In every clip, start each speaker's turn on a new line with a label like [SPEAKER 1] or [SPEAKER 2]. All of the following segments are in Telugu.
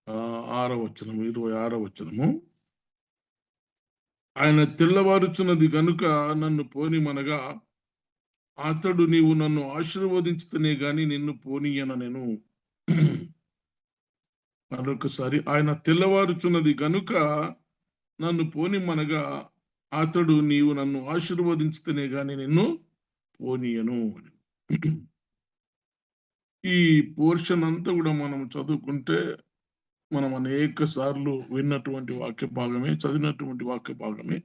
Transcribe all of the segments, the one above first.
[SPEAKER 1] 6వ వచనం, 26వ వచనము. ఆయన తెల్లవారుచున్నది గనుక నన్ను పోనిమనగా, అతడు నీవు నన్ను ఆశీర్వదించితేనే గాని నిన్ను పోనీయన నేను. మరొకసారి, ఆయన తెల్లవారుచున్నది గనుక నన్ను పోనిమనగా, అతడు నీవు నన్ను ఆశీర్వదించితేనే గాని నిన్ను పోనీయను. ఈ పోర్షన్ అంతా కూడా మనం చదువుకుంటే మనం అనేక సార్లు విన్నటువంటి వాక్య భాగమే, చదివినటువంటి వాక్య భాగమే.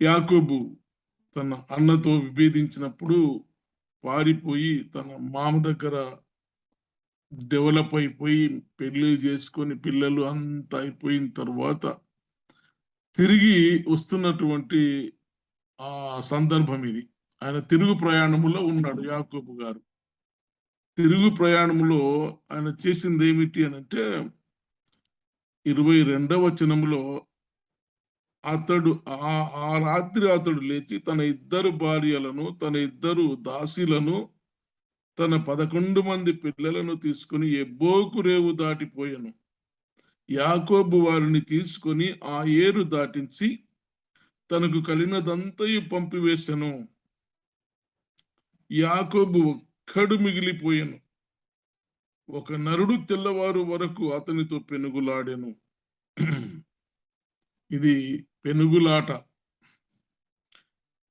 [SPEAKER 1] యాకోబు తన అన్నతో విభేదించినప్పుడు పారిపోయి తన మామ దగ్గర డెవలప్ అయిపోయి పెళ్లిళ్ళు చేసుకొని పిల్లలు అంతా అయిపోయిన తర్వాత తిరిగి వస్తున్నటువంటి ఆ సందర్భం ఇది. ఆయన తిరుగు ప్రయాణములో ఉన్నాడు యాకోబు గారు. తిరుగు ప్రయాణములో ఆయన చేసింది ఏమిటి అని అంటే 22వ వచనంలో, అతడు ఆ రాత్రి అతడు లేచి తన 2 భార్యలను, తన 2 దాసీలను, తన 11 మంది పిల్లలను తీసుకుని ఎబ్బోకు రేవు దాటిపోయాను. యాకోబు వారిని తీసుకొని ఆ ఏరు దాటించి తనకు కలిగినదంతయు పంపివేశను. యాకోబు ఒక్కడు మిగిలిపోయాను. ఒక నరుడు తెల్లవారు వరకు అతనితో పెనుగులాడెను. ఇది పెనుగులాట.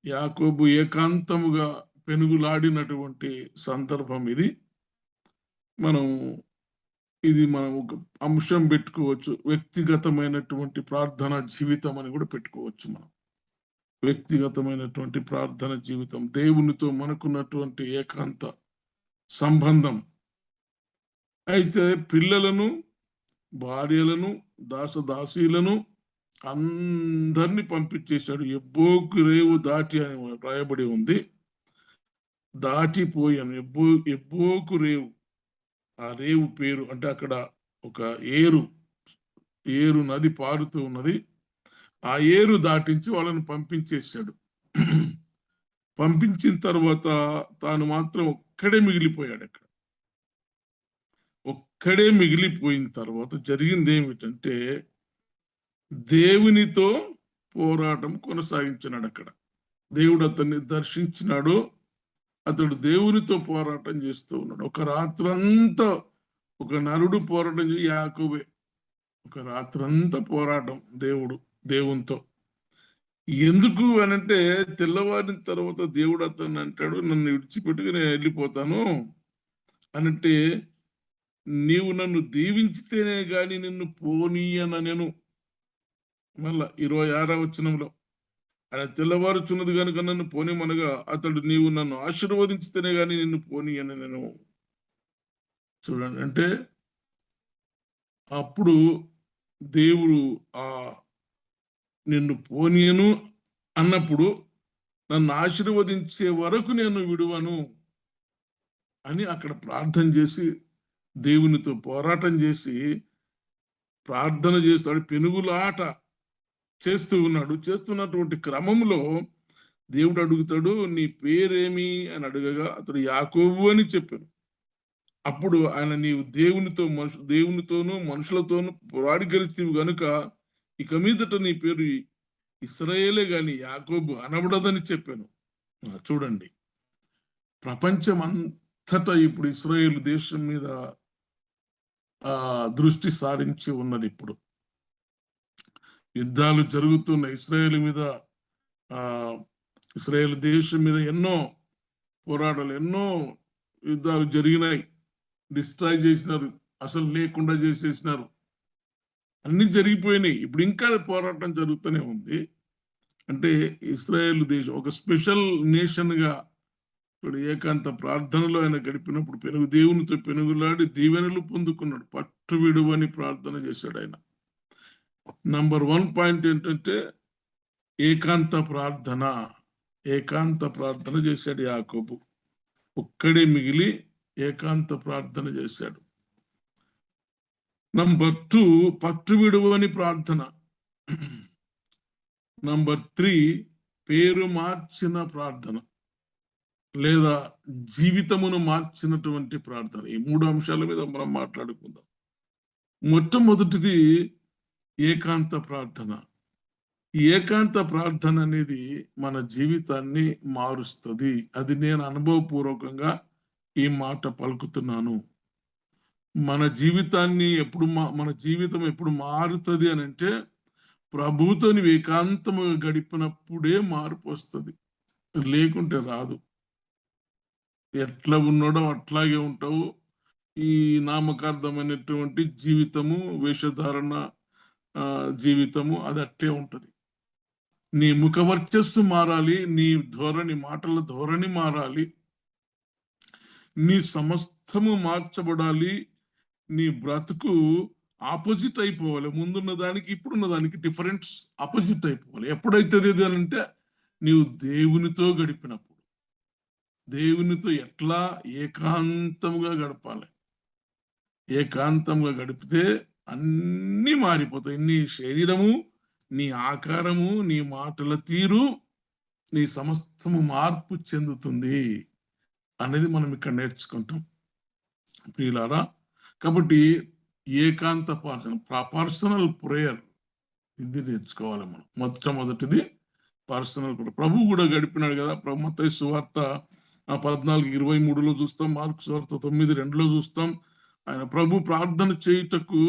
[SPEAKER 1] యాకోబు ఏకాంతముగా పెనుగులాడినటువంటి సందర్భం ఇది. మనం ఒక అంశం పెట్టుకోవచ్చు, వ్యక్తిగతమైనటువంటి ప్రార్థన జీవితం అని కూడా పెట్టుకోవచ్చు. మనం వ్యక్తిగతమైనటువంటి ప్రార్థన జీవితం, దేవునితో మనకున్నటువంటి ఏకాంత సంబంధం. అయితే పిల్లలను, భార్యలను, దాసదాసీలను అందరినీ పంపించేశాడు. ఎబ్బోకు రేవు దాటి అని రాయబడి ఉంది. దాటిపోయాను. ఎబ్బోకు రేవు, ఆ రేవు పేరు అంటే అక్కడ ఒక ఏరు నది పారుతూ ఉన్నది. ఆ ఏరు దాటించి వాళ్ళని పంపించేశాడు. పంపించిన తర్వాత తాను మాత్రం ఒక్కడే మిగిలిపోయాడు. అక్కడ ఒక్కడే మిగిలిపోయిన తర్వాత జరిగింది ఏమిటంటే, దేవునితో పోరాటం కొనసాగించినాడు. అక్కడ దేవుడు అతన్ని దర్శించినాడు. అతడు దేవునితో పోరాటం చేస్తూ ఉన్నాడు. ఒక రాత్రంతా ఒక నరుడు పోరాటం యాకోబే. ఒక రాత్రంతా పోరాటం దేవునితో. ఎందుకు అనంటే, తెల్లవారిన తర్వాత దేవుడు అతన్ని అంటాడు, నన్ను విడిచిపెట్టుకు నేను వెళ్ళిపోతాను అనంటే, నీవు నన్ను దీవించితేనే గాని నిన్ను పోనీయన నేను. మళ్ళా 26వ వచనంలో, ఆయన తెల్లవారుచున్నది కనుక నన్ను పోనీయమనగా, అతడు నీవు నన్ను ఆశీర్వదించితేనే గాని నిన్ను పోనీయన నేను. చూడండి, అంటే అప్పుడు దేవుడు నిన్ను పోనీయను అన్నప్పుడు, నన్ను ఆశీర్వదించే వరకు నేను విడువను అని అక్కడ ప్రార్థన చేసి, దేవునితో పోరాటం చేసి ప్రార్థన చేస్తాడు. పెనుగులాట చేస్తూ ఉన్నాడు. చేస్తున్నటువంటి క్రమంలో దేవుడు అడుగుతాడు, నీ పేరేమి అని అడగగా అతడు యాకోబు అని చెప్పాను. అప్పుడు ఆయన, నీవు దేవునితోనూ మనుషులతోనూ పోరాడి గెలిచివు గనుక ఇక మీదట నీ పేరు ఇశ్రాయేలే గాని యాకోబు అనబడదని చెప్పాను. చూడండి, ప్రపంచం అంతటా ఇప్పుడు ఇశ్రాయేలు దేశం మీద దృష్టి సారించి ఉన్నది. ఇప్పుడు యుద్ధాలు జరుగుతున్న ఇశ్రాయేలు దేశం మీద ఎన్నో పోరాటాలు, ఎన్నో యుద్ధాలు జరిగినాయి. డిస్ట్రాయ్ చేసినారు, అసలు లేకుండా చేసేసినారు, అన్ని జరిగిపోయినాయి. ఇప్పుడు ఇంకా పోరాటం జరుగుతూనే ఉంది. అంటే ఇశ్రాయేల్ దేశం ఒక స్పెషల్ నేషన్గా ఇప్పుడు ఏకాంత ప్రార్థనలో ఆయన గడిపినప్పుడు దేవునితో పెనుగులాడి దీవెనలు పొందుకున్నాడు. పట్టు విడువని ప్రార్థన చేశాడు ఆయన. నంబర్ 1 పాయింట్ ఏంటంటే ఏకాంత ప్రార్థన చేశాడు యాకోబు. ఒక్కడే మిగిలి ఏకాంత ప్రార్థన చేశాడు. నంబర్ 2, పట్టు విడువని ప్రార్థన. నంబర్ 3, పేరు మార్చిన ప్రార్థన లేదా జీవితమును మార్చినటువంటి ప్రార్థన. ఈ 3 అంశాల మీద మనం మాట్లాడుకుందాం. మొట్టమొదటిది ఏకాంత ప్రార్థన. ఈ ఏకాంత ప్రార్థన అనేది మన జీవితాన్ని మారుస్తుంది. అది నేను అనుభవపూర్వకంగా ఈ మాట పలుకుతున్నాను. మన జీవితం ఎప్పుడు మారుతుంది అని అంటే ప్రభువుతో నీవు ఏకాంతముగా గడిపినప్పుడే మార్పు వస్తుంది, లేకుంటే రాదు. ఎట్లా ఉన్నాడో అట్లాగే ఉంటావు. ఈ నామకార్థమైనటువంటి జీవితము, వేషధారణ జీవితము అది అట్టే ఉంటది. నీ ముఖ వర్చస్సు మారాలి, నీ ధోరణి, మాటల ధోరణి మారాలి, నీ సమస్తము మార్చబడాలి, నీ బ్రతుకు ఆపోజిట్ అయిపోవాలి. ముందున్న దానికి ఇప్పుడున్న దానికి డిఫరెన్స్ ఆపోజిట్ అయిపోవాలి. ఎప్పుడైతుంది ఇది అని అంటే నీవు దేవునితో గడిపినప్పుడు. దేవునితో ఎట్లా ఏకాంతంగా గడపాలి. ఏకాంతంగా గడిపితే అన్నీ మారిపోతాయి. నీ శరీరము, నీ ఆకారము, నీ మాటల తీరు, నీ సమస్తము మార్పు చెందుతుంది అనేది మనం ఇక్కడ నేర్చుకుంటాం ప్రియులారా. కాబట్టి ఏకాంత ప్రార్థన, పర్సనల్ ప్రేయర్, ఇది నేర్చుకోవాలి మనం. మొట్టమొదటిది పర్సనల్ ప్రేయర్. ప్రభు కూడా గడిపినాడు కదా. మత్తయి సువార్త 14:23 చూస్తాం, మార్కు సువార్త 9:2 చూస్తాం. ఆయన ప్రభు ప్రార్థన చేయుటకు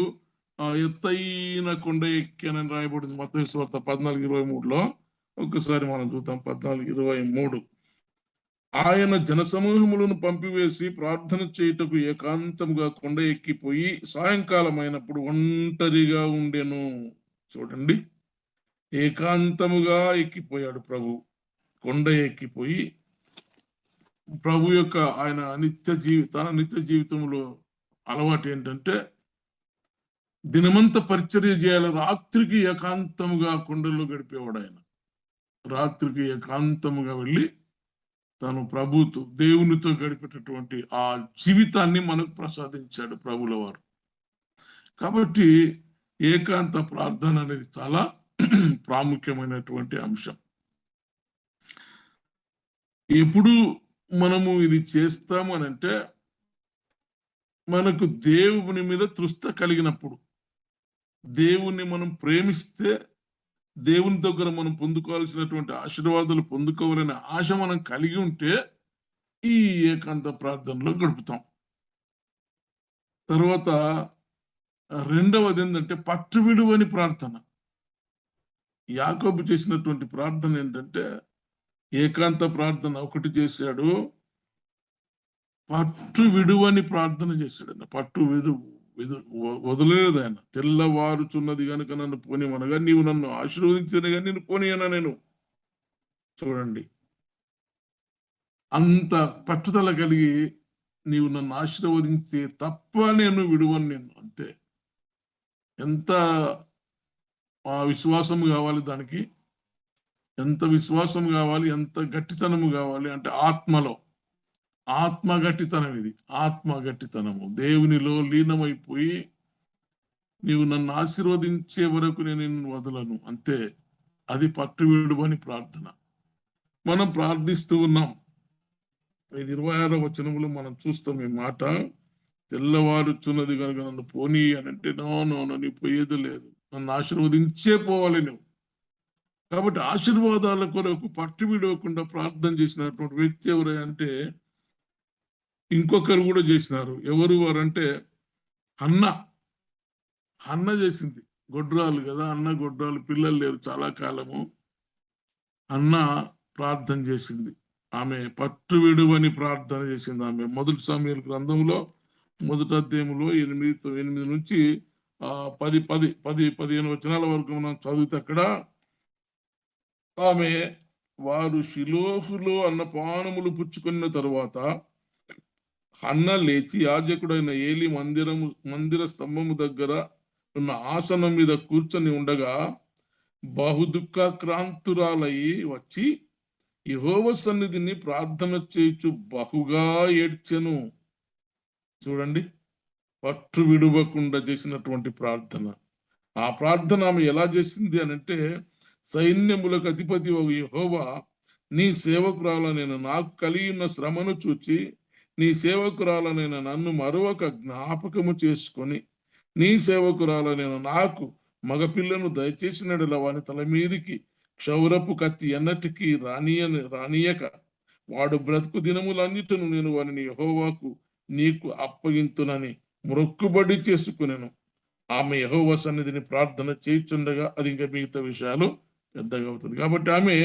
[SPEAKER 1] ఎత్తైన కొండ ఎక్కానని రాయబడింది మత్తయి సువార్త 14:23. ఒక్కసారి మనం చూద్దాం 14:23. ఆయన జనసమూహములను పంపివేసి ప్రార్థన చేయుటకు ఏకాంతముగా కొండ ఎక్కిపోయి సాయంకాలం అయినప్పుడు ఒంటరిగా ఉండెను. చూడండి, ఏకాంతముగా ఎక్కిపోయాడు ప్రభు. కొండ ఎక్కిపోయి ప్రభు యొక్క ఆయన తన నిత్య జీవితంలో అలవాటు ఏంటంటే దినమంతా పరిచర్య చేయాలి. రాత్రికి ఏకాంతముగా కొండల్లో గడిపేవాడు ఆయన. రాత్రికి ఏకాంతముగా వెళ్ళి తను ప్రభుతో, దేవునితో గడిపేటటువంటి ఆ జీవితాన్ని మనకు ప్రసాదించాడు ప్రభుల వారు. కాబట్టి ఏకాంత ప్రార్థన అనేది చాలా ప్రాముఖ్యమైనటువంటి అంశం. ఎప్పుడు మనము ఇది చేస్తాము అని అంటే మనకు దేవుని మీద తృష్ట కలిగినప్పుడు, దేవుణ్ణి మనం ప్రేమిస్తే, దేవుని దగ్గర మనం పొందుకోవాల్సినటువంటి ఆశీర్వాదాలు పొందుకోవాలనే ఆశ మనం కలిగి ఉంటే ఈ ఏకాంత ప్రార్థనలో గడుపుతాం. తర్వాత రెండవది ఏంటంటే పట్టు విడువని ప్రార్థన. యాకోబు చేసినటువంటి ప్రార్థన ఏంటంటే ఏకాంత ప్రార్థన ఒకటి చేశాడు, పట్టు విడువని ప్రార్థన చేశాడు. ఆయన పట్టు వదలలేదు. ఆయన తెల్లవారుచున్నది కనుక నన్ను పోనివనగా నీవు నన్ను ఆశీర్వదించిన కానీ నేను పోనీయనా నేను. చూడండి, అంత పట్టుదల కలిగి నీవు నన్ను ఆశీర్వదించే తప్ప నేను విడువను నేను. అంతే. ఎంత విశ్వాసం కావాలి దానికి, ఎంత విశ్వాసం కావాలి, ఎంత గట్టితనము కావాలి అంటే ఆత్మలో. ఆత్మ గట్టితనం ఇది, ఆత్మ గట్టితనము. దేవునిలో లీనమైపోయి నీవు నన్ను ఆశీర్వదించే వరకు నేను నిన్ను వదలను. అంతే. అది పట్టు విడువని ప్రార్థన. మనం ప్రార్థిస్తూ ఉన్నాం. 26వ వచనంలో మనం చూస్తాం ఈ మాట. తెల్లవారుచున్నది కనుక నన్ను పోనీ అని అంటే నో నీ పోయేది లేదు, నన్ను ఆశీర్వదించే పోవాలి నువ్వు. కాబట్టి ఆశీర్వాదాల కొరకు పట్టు విడవకుండా ప్రార్థన చేసినటువంటి వ్యక్తి ఎవరంటే ఇంకొకరు కూడా చేసినారు. ఎవరు వారంటే హన్న చేసింది. గొడ్రాలు కదా, గొడ్రాలు, పిల్లలు లేరు చాలా కాలము. అన్న ప్రార్థన చేసింది. ఆమె పట్టు విడువని ప్రార్థన చేసింది. ఆమె 1 సమూయేలు గ్రంథంలో 1వ అధ్యాయంలో 8 నుంచి 15 వచనాల వరకు మనం చదివితే అక్కడ ఆమె వారు షిలోహులో అన్నపానములు పుచ్చుకున్న తరువాత హన్న లేచి యాజకుడైన ఏలి మందిర స్తంభము దగ్గర ఉన్న ఆసనం మీద కూర్చొని ఉండగా బహుదుఃఖాక్రాంతురాలై వచ్చి యెహోవా సన్నిధిని ప్రార్థన చేయుచు బహుగా ఏడ్చెను. చూడండి, పట్టు విడువకుండా చేసినటువంటి ప్రార్థన. ఆ ప్రార్థన ఆమె ఎలా చేసింది అని అంటే, సైన్యములకు అధిపతి యెహోవా, నీ సేవకురాలనైన నాకు కలిగిన శ్రమను చూచి నీ సేవకురాలనైన నన్ను మరొక జ్ఞాపకము చేసుకొని నీ సేవకురాలైన నాకు మగపిల్లను దయచేసినడల వాని తల మీదికి క్షౌరపు కత్తి ఎన్నటికీ రానియక వాడు బ్రతుకు దినములన్నిటిను నేను వానిని యెహోవాకు నీకు అప్పగింతునని మొక్కుబడి చేసుకునేను. ఆమె యెహోవా సన్నిధిని ప్రార్థన చేయుచుండగా అది ఇంకా మిగతా విషయాలు పెద్దగా అవుతుంది. కాబట్టి ఆమె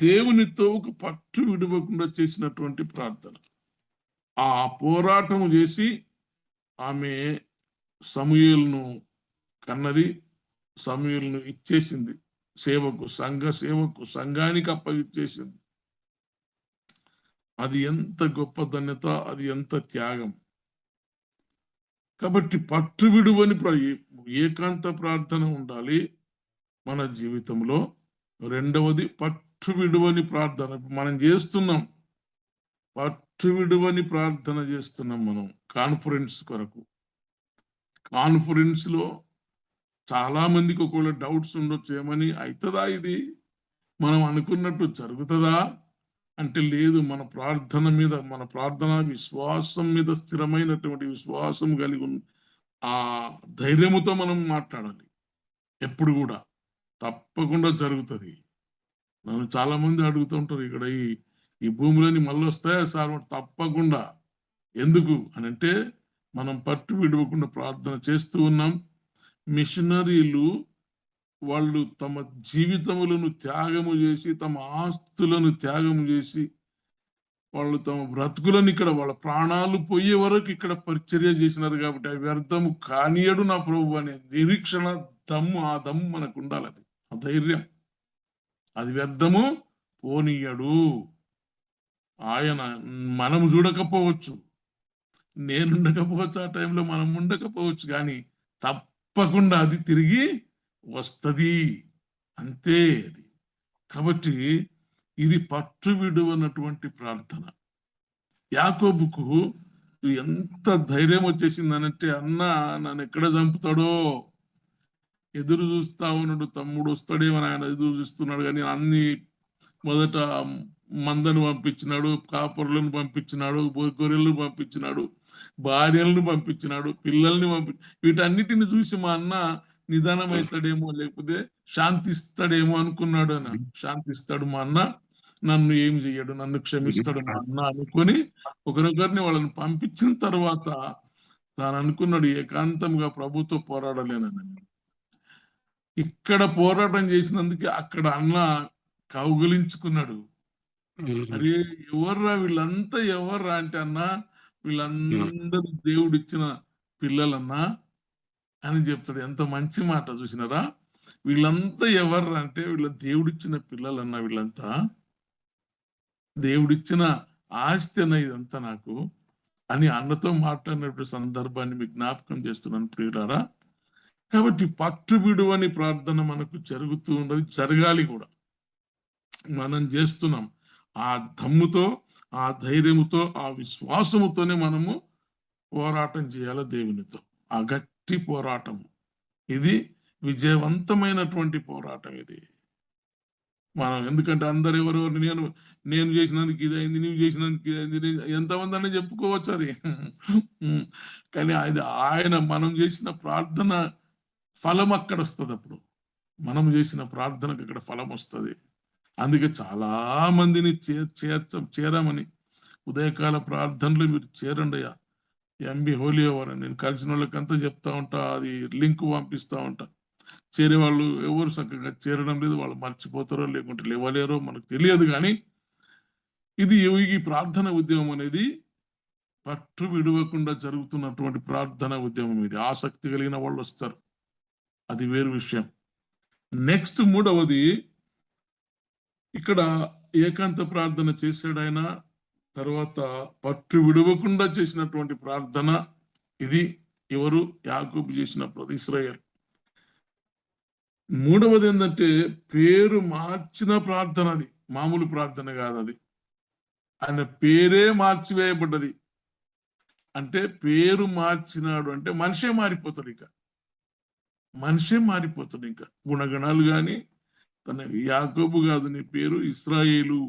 [SPEAKER 1] దేవునితో ఒక పట్టు విడవకుండా చేసినటువంటి ప్రార్థన, ఆ పోరాటం చేసి ఆమె సమూయేలును కన్నది, సమూయేలును ఇచ్చేసింది సేవకు, సంఘానికి అప్పగిచ్చేసింది. అది ఎంత గొప్ప ధన్యత, అది ఎంత త్యాగం. కాబట్టి పట్టు విడువని ఏకాంత ప్రార్థన ఉండాలి మన జీవితంలో. రెండవది పట్టు విడువని ప్రార్థన మనం చేస్తున్నాం. పట్టు విడువని ప్రార్థన చేస్తున్నాం మనం కాన్ఫరెన్స్ కొరకు. కాన్ఫరెన్స్ లో చాలా మందికి ఒకవేళ డౌట్స్ ఉండొచ్చు, ఏమని అవుతుందా, ఇది మనం అనుకున్నట్టు జరుగుతుందా అంటే లేదు. మన ప్రార్థన విశ్వాసం మీద స్థిరమైనటువంటి విశ్వాసం కలిగి ఆ ధైర్యముతో మనం మాట్లాడాలి. ఎప్పుడు కూడా తప్పకుండా జరుగుతుంది. నన్ను చాలా మంది అడుగుతూ ఉంటారు, ఇక్కడ ఈ భూములని మళ్ళీ వస్తాయా సార్? తప్పకుండా. ఎందుకు అని అంటే మనం పట్టు విడవకుండా ప్రార్థన చేస్తూ ఉన్నాం. మిషనరీలు వాళ్ళు తమ జీవితములను త్యాగము చేసి, తమ ఆస్తులను త్యాగము చేసి, వాళ్ళు తమ బ్రతుకులను ఇక్కడ వాళ్ళ ప్రాణాలు పోయే వరకు ఇక్కడ పరిచర్య చేసినారు. కాబట్టి అవి వ్యర్థము కానియడు నా ప్రభు అనే నిరీక్షణ, ఆ దమ్ము మనకు ఉండాలి. అది ఆ ధైర్యం, అది వ్యర్థము పోనీయడు ఆయన. మనం చూడకపోవచ్చు, నేనుండకపోవచ్చు, ఆ టైంలో మనం ఉండకపోవచ్చు, కానీ తప్పకుండా అది తిరిగి వస్తుంది, అంతే అది. కాబట్టి ఇది పట్టు విడువనటువంటి ప్రార్థన. యాకోబుకు ఎంత ధైర్యం వచ్చేసిందనంటే, అన్న నన్ను ఎక్కడ చంపుతాడో ఎదురు చూస్తా ఉన్నాడు, తమ్ముడు వస్తాడేమని ఆయన ఎదురు చూస్తున్నాడు. కానీ అన్ని మొదట మందను పంపించినాడు, కాపరులను పంపించినాడు, గొర్రెలను పంపించినాడు, భార్యలను పంపించినాడు, పిల్లల్ని వీటన్నిటిని చూసి మా అన్న నిదానం అవుతాడేమో, లేకపోతే శాంతిస్తాడేమో అనుకున్నాడు. శాంతిస్తాడు మా అన్న, నన్ను ఏం చెయ్యడు, నన్ను క్షమిస్తాడు మా అన్న అనుకొని ఒకరికొకరిని వాళ్ళని పంపించిన తర్వాత తాను అనుకున్నాడు, ఏకాంతంగా ప్రభుతో పోరాడలేనని. ఇక్కడ పోరాటం చేసినందుకే అక్కడ అన్న కౌగిలించుకున్నాడు. అరే ఎవర్రా వీళ్ళంతా, ఎవర్రా అంటే అన్నా వీళ్ళందరూ దేవుడిచ్చిన పిల్లలన్నా అని చెప్తాడు. ఎంత మంచి మాట చూసినారా? వీళ్ళంతా ఎవర్రా అంటే వీళ్ళ దేవుడిచ్చిన పిల్లలన్నా, వీళ్ళంతా దేవుడిచ్చిన ఆస్తి అన్న ఇదంతా నాకు అని అన్నతో మాట్లాడినప్పుడు సందర్భాన్ని మీకు జ్ఞాపకం చేస్తున్నాను ప్రియులారా. కాబట్టి పట్టు విడువని ప్రార్థన మనకు జరుగుతూ ఉండదు, జరగాలి కూడా. మనం చేస్తున్నాం. ఆ దమ్ముతో, ఆ ధైర్యముతో, ఆ విశ్వాసముతోనే మనము పోరాటం చేయాలి దేవునితో. ఆ గట్టి పోరాటం ఇది, విజయవంతమైనటువంటి పోరాటం ఇది. మనం ఎందుకంటే అందరు ఎవరెవరు, నేను చేసినందుకు ఇదైంది, నువ్వు చేసినందుకు ఇదైంది, ఎంతమంది అనే చెప్పుకోవచ్చు అది. కానీ అది మనం చేసిన ప్రార్థన ఫలం అక్కడ వస్తుంది. అప్పుడు మనం చేసిన ప్రార్థనకు అక్కడ ఫలం వస్తుంది. అందుకే చాలా మందిని చేరమని ఉదయకాల ప్రార్థనలు మీరు చేరండి అయ్యా. ఎంబి హోలీ అవర్ నేను కలిసిన వాళ్ళకంతా చెప్తా ఉంటా, అది లింక్ పంపిస్తూ ఉంటా. చేరే వాళ్ళు ఎవరు చక్కగా చేరడం లేదు, వాళ్ళు మర్చిపోతారో లేకుంటే లేవలేరో మనకు తెలియదు. కానీ ఇది ఈ ప్రార్థన ఉద్యమం అనేది పట్టు విడవకుండా జరుగుతున్నటువంటి ప్రార్థన ఉద్యమం. ఇది ఆసక్తి కలిగిన వాళ్ళు వస్తారు, అది వేరు విషయం. నెక్స్ట్ మూడవది, ఇక్కడ ఏకాంత ప్రార్థన చేశాడు ఆయన. తర్వాత పట్టు విడవకుండా చేసినటువంటి ప్రార్థన ఇది. ఎవరు? యాకోబు చేసినప్పుడు ఇశ్రాయేలు. మూడవది ఏంటంటే పేరు మార్చిన ప్రార్థన. అది మామూలు ప్రార్థన కాదు, అది ఆయన పేరే మార్చివేయబడ్డది. అంటే పేరు మార్చినాడు అంటే మనిషే మారిపోతాడు. ఇక మనిషే మారిపోతాడు. ఇంకా గుణగణాలు కానీ తన యాకోబు కాదు, నీ పేరు ఇశ్రాయేలు.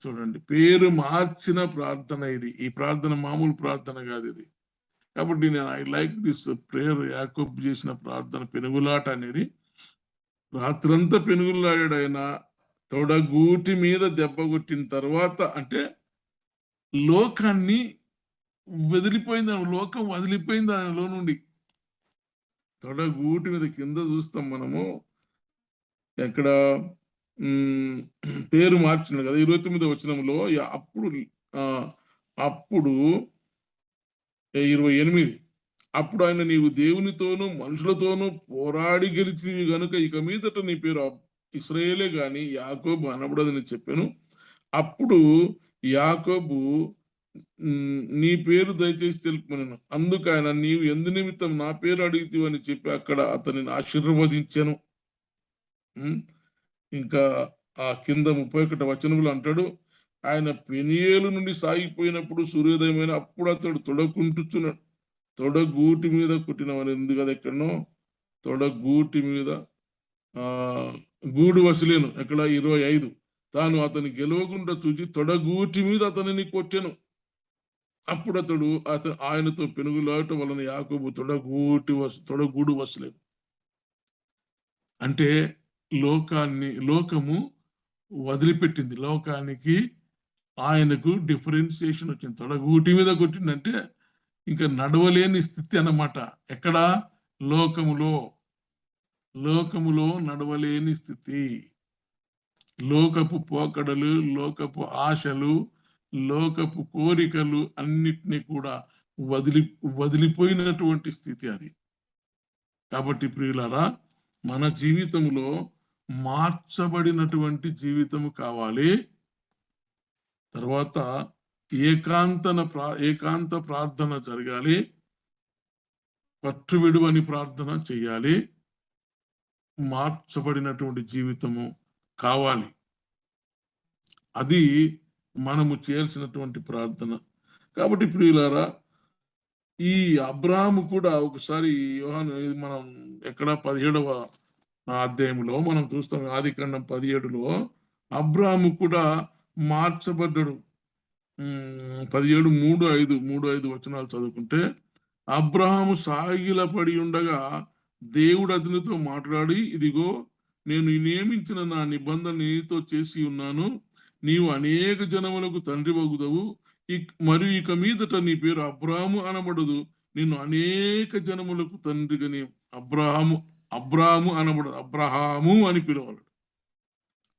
[SPEAKER 1] చూడండి, పేరు మార్చిన ప్రార్థన ఇది. ఈ ప్రార్థన మామూలు ప్రార్థన కాదు, ఇది కాబట్టి నేను ఐ లైక్ దిస్ ప్రేయర్. యాకోబు చేసిన ప్రార్థన, పెనుగులాట అనేది. రాత్రంతా పెనుగులాడాడు ఆయన. తొడగూటి మీద దెబ్బ కొట్టిన తర్వాత, అంటే లోకాన్ని వదిలిపోయింది, లోకం వదిలిపోయింది ఆయనలో నుండి. తొడగూటి మీద కింద చూస్తాం మనము, ఎక్కడ పేరు మార్చినాడు కదా 29వ వచనంలో. అప్పుడు అప్పుడు 28, అప్పుడు ఆయన, నీవు దేవునితోనూ మనుషులతోనూ పోరాడి గెలిచివి గనుక ఇక మీదట నీ పేరు ఇశ్రాయేలే గాని యాకోబు అనబడదని చెప్పాను. అప్పుడు యాకోబు, నీ పేరు దయచేసి తెలుపుమనను. అందుకు ఆయన, నీవు ఎందు నిమిత్తం నా పేరు అడిగితివని చెప్పి అక్కడ అతనిని ఆశీర్వదించాను. ఇంకా ఆ కింద 31వ వచనంలో అంటాడు, ఆయన పెనియేలు నుండి సాగిపోయినప్పుడు సూర్యోదయమైన అప్పుడు అతడు తొడకుంటుచున్నాడు. తొడగూటి మీద కుట్టినవని ఎందుకు కదా ఎక్కడనో, తొడగూటి మీద గూడు వసిలేను ఎక్కడ 25, తాను అతని గెలవకుండా చూచి తొడగూటి మీద అతనిని కొట్టెను. అప్పుడు అతడు ఆయనతో పెనుగులాట వలన యాకోబు తొడగూడు వసలేదు. అంటే లోకము వదిలిపెట్టింది, లోకానికి ఆయనకు డిఫరెన్సియేషన్ వచ్చింది. తొడగూటి మీద కొట్టిందంటే ఇంకా నడవలేని స్థితి అన్నమాట. ఎక్కడ? లోకములో నడవలేని స్థితి. లోకపు పోకడలు, లోకపు ఆశలు, లోకపు కోరికలు అన్నిటినీ కూడా వదిలిపోయినటువంటి స్థితి అది. కాబట్టి ప్రియులారా, మన జీవితంలో మార్చబడినటువంటి జీవితము కావాలి. తర్వాత ఏకాంత ప్రార్థన జరగాలి. పట్టు విడువని ప్రార్థన చెయ్యాలి. మార్చబడినటువంటి జీవితము కావాలి. అది మనము చేయాల్సినటువంటి ప్రార్థన. కాబట్టి ప్రియులారా, ఈ అబ్రాహాము కూడా ఒకసారి మనం ఎక్కడ 17వ అధ్యాయంలో మనం చూస్తాం, ఆదికాండం 17లో అబ్రాహాము కూడా మార్చబడ్డాడు. 17:3-5 వచనాలు చదువుకుంటే, అబ్రాహాము సాగిలపడి ఉండగా దేవుడు అతనితో మాట్లాడి, ఇదిగో నేను నియమించిన నా నిబంధన నీతో చేసి ఉన్నాను. నీవు అనేక జనములకు తండ్రి వగుదవు. మరియు ఇక మీదట నీ పేరు అబ్రాహాము అనబడదు, నేను అనేక జనములకు తండ్రిగా. అబ్రాహాము అనబడదు, అబ్రహాము అని పిలవాలి.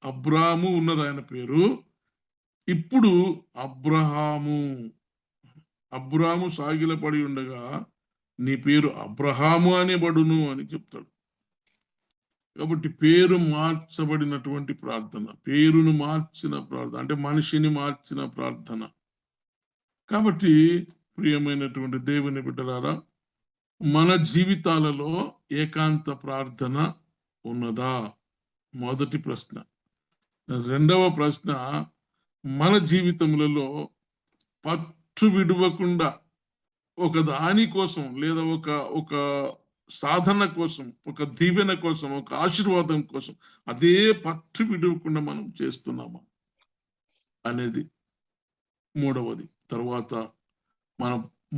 [SPEAKER 1] అబ్రాహాము ఉన్నది ఆయన పేరు. ఇప్పుడు అబ్రాహాము సాగిలపడి ఉండగా నీ పేరు అబ్రహాము అనే బడును అని చెప్తాడు. కాబట్టి పేరు మార్చబడినటువంటి ప్రార్థన, పేరును మార్చిన ప్రార్థన, అంటే మనిషిని మార్చిన ప్రార్థన. కాబట్టి ప్రియమైనటువంటి దేవుని బిడ్డలారా, మన జీవితాలలో ఏకాంత ప్రార్థన ఉన్నదా? మొదటి ప్రశ్న. రెండవ ప్రశ్న, మన జీవితములలో పట్టు విడవకుండా ఒక దాని కోసం, లేదా ఒక సాధన కోసం, ఒక దీవెన కోసం, ఒక ఆశీర్వాదం కోసం అదే పట్టు విడవకుండా మనం చేస్తున్నామా అనేది మూడవది. తర్వాత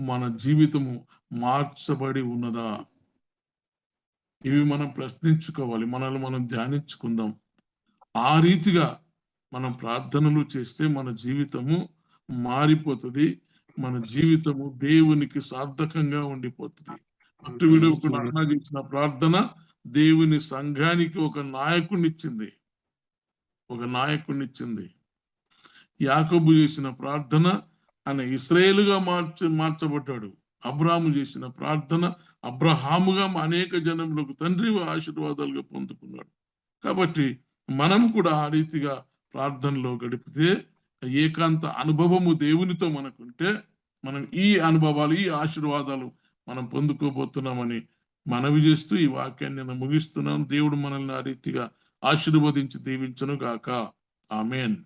[SPEAKER 1] మన జీవితము మార్చబడి ఉన్నదా? ఇవి మనం ప్రశ్నించుకోవాలి, మనల్ని మనం ధ్యానించుకుందాం. ఆ రీతిగా మనం ప్రార్థనలు చేస్తే మన జీవితము మారిపోతుంది. మన జీవితము దేవునికి సార్థకంగా ఉండిపోతుంది. అటు విడవకుండా అన్న చేసిన ప్రార్థన దేవుని సంఘానికి ఒక నాయకుడినిచ్చింది. యాకోబు చేసిన ప్రార్థన ఆయన ఇశ్రాయేలుగా మార్చబడ్డాడు. అబ్రాహాము చేసిన ప్రార్థన అబ్రహాముగా అనేక జనములకు తండ్రి ఆశీర్వాదాలుగా పొందుకున్నాడు. కాబట్టి మనం కూడా ఆ రీతిగా ప్రార్థనలో గడిపితే, ఏకాంత అనుభవము దేవునితో మనకుంటే, మనం ఈ అనుభవాలు, ఈ ఆశీర్వాదాలు మనం పొందుకోబోతున్నామని మనవి చేస్తూ ఈ వాక్యాన్ని నేను ముగిస్తున్నాను. దేవుడు మనల్ని ఆ రీతిగా ఆశీర్వదించి దీవించును గాక. ఆమేన్.